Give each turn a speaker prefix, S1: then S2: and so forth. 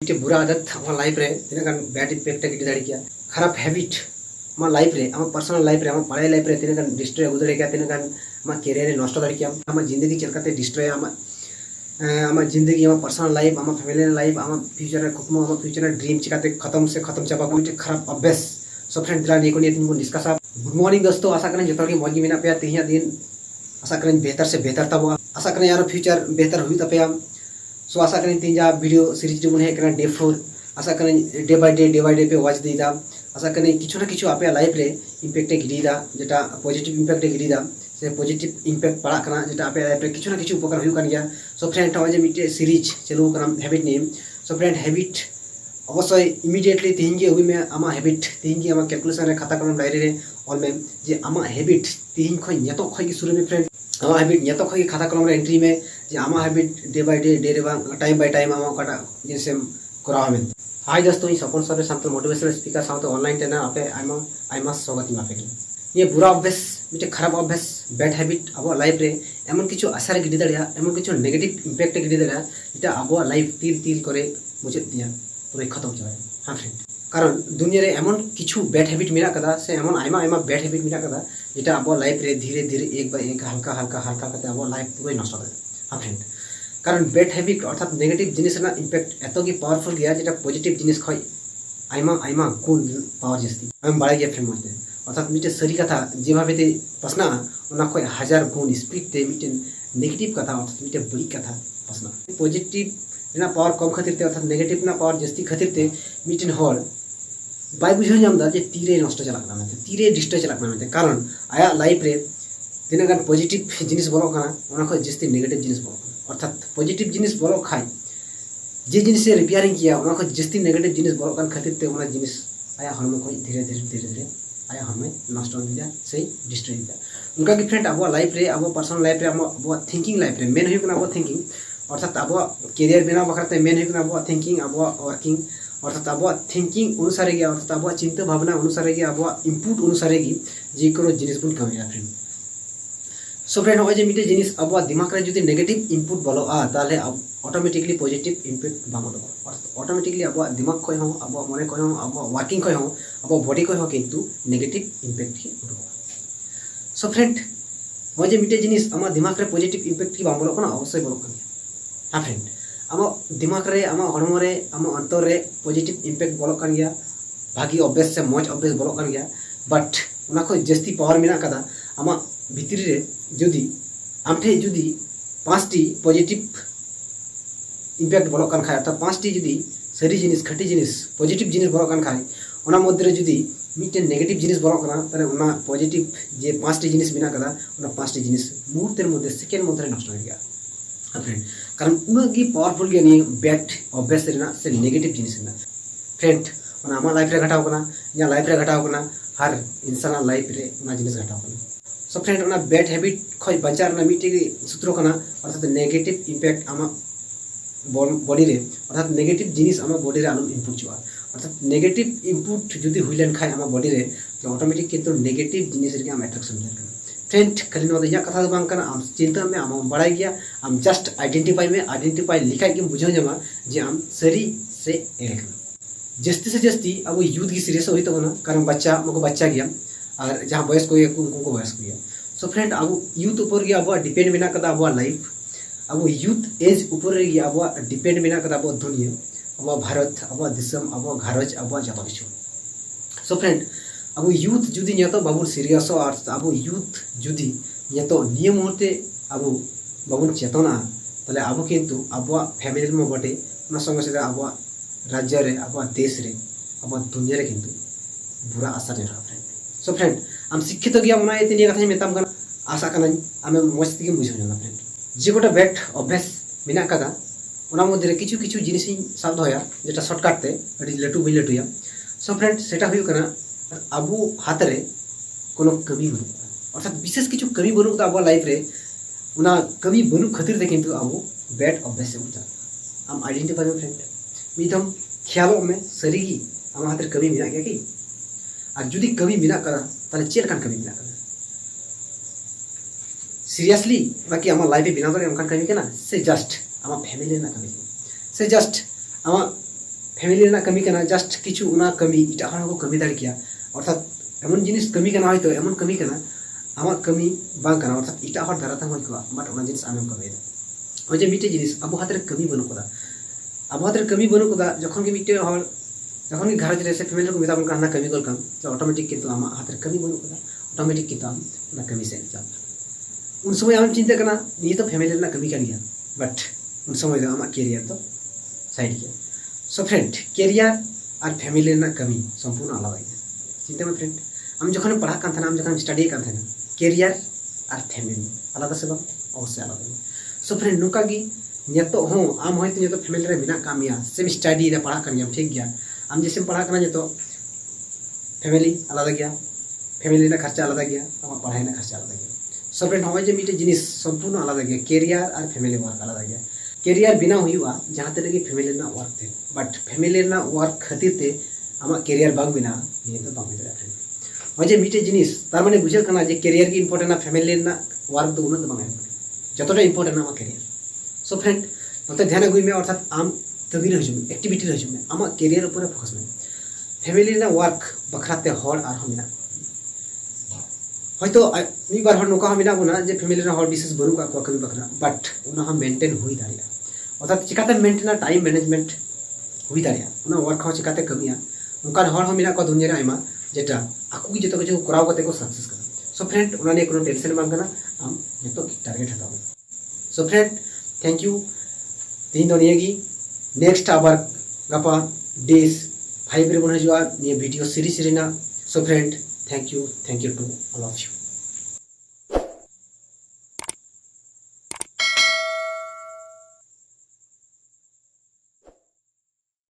S1: मिट्टे बुरा आदत आम लाइफ रे तीना बैड इम्पैक्ट गिटी दाड़ी किया खराब हैबिट आम लाइफ रे आम पर्सनल लाइफ रे आम पढ़ाई लाइफ रे तीना डिस्ट्रय अगू दाड़ी किया तीना आम कैरियर नष्ट दाड़ी किया आम जिंदगी चलते डिस्ट्रय आम जिंदगी आम पर्सनल लाइफ आम फैमिली लाइफ आम फ्यूचर कुकमो आम फ्यूचर ड्रीम चिकाते खत्म से खत्म चाबा मिट्टे खराब अभ्यास सो फ्रेंड दिला नहीं को नहीं तुमको डिस्कस गुड मॉर्निंग दोस्तों आशा करें जो मौज में पे तेज दिन आशा करें बेहतर से बेहतर तब आशा करें यार फ्यूचर बेहतर हुई तपे सो आशा करें तीन जहाँ वीडियो सीरीज जो है डे 4 आशा करें डे बाय डे पे वाच दीदा आशा करें किछु ना किछु आपे लाइफ रे इम्पैक्टे गिरीदा जेटा पॉजिटिव इम्पैक्टे गिरीदा से पॉजिटिव इम्पैक्ट पड़ा करना जेटा आपे लाइफ रे किछु ना किछु उपकार हुई कान गया सो फ्रेंड नॉय जे मिटे सीरीज चलू करना habit name so friend habit अवश्य इमिडिएटली तीन हुई में आमा हैबिट तीन की आमा कैलकुलेशन रे खाता कलम डायरी रे ऑल में जे आमा हैबिट तीन खय नेतो खय की शुरू में फ्रेंड आमा हैबिट नेतो खय खाता कलम रे एंट्री में जे आमा हैबिट डे बाय डे रे बांग टाइम बाय टाइम आमा काटा जैसे करा हमें हाय दोस्तों सपन सर सामने मोटिवेशनल स्पीकर सामने ऑनलाइन टेना आपे आइमा स्वागत माफे ये बुरा अभ्यास मिटे खराब अभ्यास बैड हैबिट अब लाइफ रे एमन किछु आसार गिडी दाड़िया एमन किछु नेगेटिव इम्पैक्ट गिडी दाड़िया एटा अब लाइफ तिल तिल करे मुझे दिया पूरा खत्म चाहे हाँ फ्रेंड कारण दुनिया रे एमन किछु बैड हैबिट मेरा कदा से एमन आइमा बैड हैबिट मेरा कदा जेटा अब लाइफ रे धीरे धीरे एक बाय एक हल्का हल्का हल्का करते अब लाइफ पूरा नष्ट करे हाँ फ्रेंड कारण बैड हैबिट अर्थात नेगेटिव जिनिस ना इम्पैक्ट एतो की पावरफुल गया जेटा पॉजिटिव जिनिस खय आइमा गुण पावर जस्ती हम बाड़ा गया फ्रेंड मते अर्थात मिटे सरी कथा जे भाबे ते पसना ओना खय हजार गुण स्पीड ते मिटे नेगेटिव कथा अर्थात मिटे बड़ी कथा पसना पॉजिटिव ना पावर कम खातिर ते अर्थात नेगेटिव ना पावर जस्ती खातिर ते मिटेन हर बाय बुझो जामदा जे तीरे नष्ट चला करना में तीरे डिस्ट्रय चला करना में कारण आया लाइफ रे तीना गान पॉजिटिव जिनिस बोलो kana ओना खय जस्ती नेगेटिव जिनिस बोलो अर्थात पॉजिटिव जिनिस बोलो खाय जे जिनिस से रिपेयरिंग किया ओना खय जस्ती नेगेटिव जिनिस बोलो कान खातिर ते ओना जिनिस आया हरम खय धीरे धीरे आया हमें नष्ट हो दिया से डिस्ट्रय दिया उनका की फ्रेंड अब लाइफ रे अब पर्सनल लाइफ रे अब थिंकिंग लाइफ रे मेन होय kana अब थिंकिंग अर्थात अब कैरियर बनाव बखरते मेन होय अब थिंकिंग अब वर्किंग अर्थात अब थिंकिंग अनुसार गया अर्थात अब चिंता भावना अनुसार गया अब इनपुट अनुसार जी कोनो जिनिस बुन कमिया फ्रेंड सो फ्रेंड हो जे मिटे जिनिस अब दिमाग रे जदि नेगेटिव इनपुट बोलो ताले अब ऑटोमेटिकली पॉजिटिव इम्पैक्ट बामो ऑटोमेटिकली अब दिमाग खय हो अब मने खय हो अब वर्किंग खय हो अब बॉडी खय हो किंतु नेगेटिव इम्पैक्ट ही उठो सो फ्रेंड हो जे मिटे जिनिस आमा दिमाग रे पॉजिटिव इम्पैक्ट की बामो कोना अवश्य बोलो कन हाँ फ्रेंड आम दिमाग रे आम हड़म रे आम अंतर रे पॉजिटिव इम्पैक्ट बोलो कान गया भागी अभ्यास से मौज अभ्यास बोलो कान गया बट उना खय जस्ती पावर मेना कदा आम भितरी रे जुदी आमठे जुदी 5टी पॉजिटिव इम्पैक्ट बोलो कान खाय अर्थात 5टी जुदी सरी जिनिस खटी जिनिस पॉजिटिव जिनिस बोलो कान खाय ओना मध्य रे जुदी मिटेन नेगेटिव जिनिस बोलो काना ताले ओना पॉजिटिव जे 5टी जिनिस मेना कदा ओना 5टी जिनिस मुहूर्तेर मध्य सेकेंड मध्य नष्ट हो गया फ्रेंड कारण उनकी पावरफुल गया नहीं बैड अभ्यास से नेगेटिव जिनिस फ्रेंड आमा लाइफ रे घटाव कना या लाइफ रे घटाव कना हर इंसान लाइफ रे उना जिनिस घटाव कना सो फ्रेंड उना बैड हैबिट खय बचार ना मिटे सूत्र कना अर्थात नेगेटिव इम्पैक्ट आमा बॉडी रे अर्थात नेगेटिव जिनिस आमा बॉडी रे आलम इनपुट चुआ अर्थात नेगेटिव इनपुट जदि हुइलेन खाय आमा बॉडी रे तो ऑटोमेटिक किंतु नेगेटिव जिनिस रे आम अट्रैक्शन जान फ्रेंड खाली नोदा या कथा बांग कना आम चिंता में आम बड़ाई गया आम जस्ट आइडेंटिफाई लिखा कि बुझो जमा जे आम सरी से एड़े कना जस्ती से जस्ती अब यूथ की सीरियस होई तबना कारण बच्चा मको बच्चा गया और जहां बॉयस को उनको बॉयस को गया सो फ्रेंड अब यूथ ऊपर गया अब डिपेंड बिना कदा अब लाइफ अब यूथ एज ऊपर गया अब डिपेंड बिना कदा अब दुनिया अब भारत अब दिसम अब घरज अब जतो किछु सो फ्रेंड अब यूथ जुदी नियतो बाबू सीरियस और अब यूथ जुदी नियतो नियम मुहूर्ते अब बाबू चेतना ताले अब किंतु अब फैमिली में बटे ना संगे से अब राज्य रे अब देश रे अब दुनिया रे किंतु बुरा असर रहा फ्रेंड सो फ्रेंड हम शिक्षित गया मना एते निया कथा मेताम कना आशा कना आमे मस्त की बुझो ना फ्रेंड जे गोटा बैड अभ्यास बिना कदा ओना मध्य रे किछु किछु जिनिस साब होया जेटा शॉर्टकट ते अडी लटू बई लटूया सो फ्रेंड सेटा हुई कना अब हाथ रे कोनो कमी बनु अर्थात विशेष किछु कमी बनु अब लाइफ रे उना कमी बनु खातिर दे किंतु अब बैड अभ्यास से उठा हम आइडेंटिफाई फ्रेंड मिथम ख्यालों में सरीगी हम हाथ रे कमी मिला गया कि और जुदी कमी मिला करा ताले चेल कान कमी मिला करा सीरियसली बाकी हम लाइफ बिना करे हम कमी केना से जस्ट हम फैमिली ना कमी से जस्ट हम फैमिली रेना कमी करना जस्ट किछु उना कमी इटा हर को कमी दाड़ किया अर्थात एमन जिनिस कमी करना होय तो एमन कमी करना आमा कमी बांग करना अर्थात इटा हर धाराता होय को बट उना जिनिस आमेम कमी ओजे मिटे जिनिस अब हाथ रे कमी बनु कोदा अब हाथ रे कमी बनु कोदा जखन के मिटे हर जखन के घर रे से फैमिली को मिताबन करना कमी गोल काम तो ऑटोमेटिक किंतु आमा हाथ रे कमी बनु कोदा ऑटोमेटिक किंतु आम उना कमी से जा उन समय आम चिंता करना ये तो फैमिली रेना कमी कर गया बट उन समय आमा कैरियर तो साइड किया सो फ्रेंड कैरियर और फैमिली रेना कमी संपूर्ण आलादा है चिंता में फ्रेंड हम जखन पढ़ा कान था हम जखन स्टडी कान था कैरियर और फैमिली आलादा से बांग अवश्य आलादा सो फ्रेंड नुका गी नितो हो आम होयतो नितो फैमिली रे बिना कामिया सेम स्टडी रे पढ़ा कान ठीक गया आम जैसे पढ़ा करना नितो फैमिली आलादा गया फैमिली रे खर्चा आलादा गया आम पढ़ाई रे खर्चा आलादा गया सो फ्रेंड हो जे मिटे जिनिस संपूर्ण आलादा गया कैरियर और फैमिली वर्क आलादा गया कैरियर बिना हुआ जहाँ तक कि फैमिली ना वर्क थे बट फैमिली ना वर्क खातिर ते आमा कैरियर बांग बिना नहीं तो बांग बिना फ्रेंड हो जे मिटे जिनिस तार माने बुझल करना जे कैरियर की इंपोर्टेंट ना फैमिली ना वर्क तो उन्नत बांग जतटा इंपोर्टेंट ना कैरियर सो फ्रेंड नते ध्यान अगुई में अर्थात आम तभी रह एक्टिविटी रह आम कैरियर ऊपर फोकस में फैमिली ना वर्क बखराते हर और हम हयतो मी बार हर नोका हम बोना जे फैमिली ना हर विशेष बनू का कमी बखरा बट उना हम मेंटेन हुई दाड़िया अर्थात चिकाते मेंटेन टाइम मैनेजमेंट हुई दाड़िया उना वर्क हो चिकाते कमिया उनका हर हम को दुनिया रे आइमा जेटा आकु की जतो किछु कराव कते को सक्सेस कर सो फ्रेंड उना ने कोनो टेंशन बांग करना हम जतो टारगेट हताओ सो फ्रेंड थैंक यू तीन दुनिया की नेक्स्ट आबार गपा डेज 5 रे बन हजुआ ने वीडियो सीरीज रेना so friend thank you to all of you.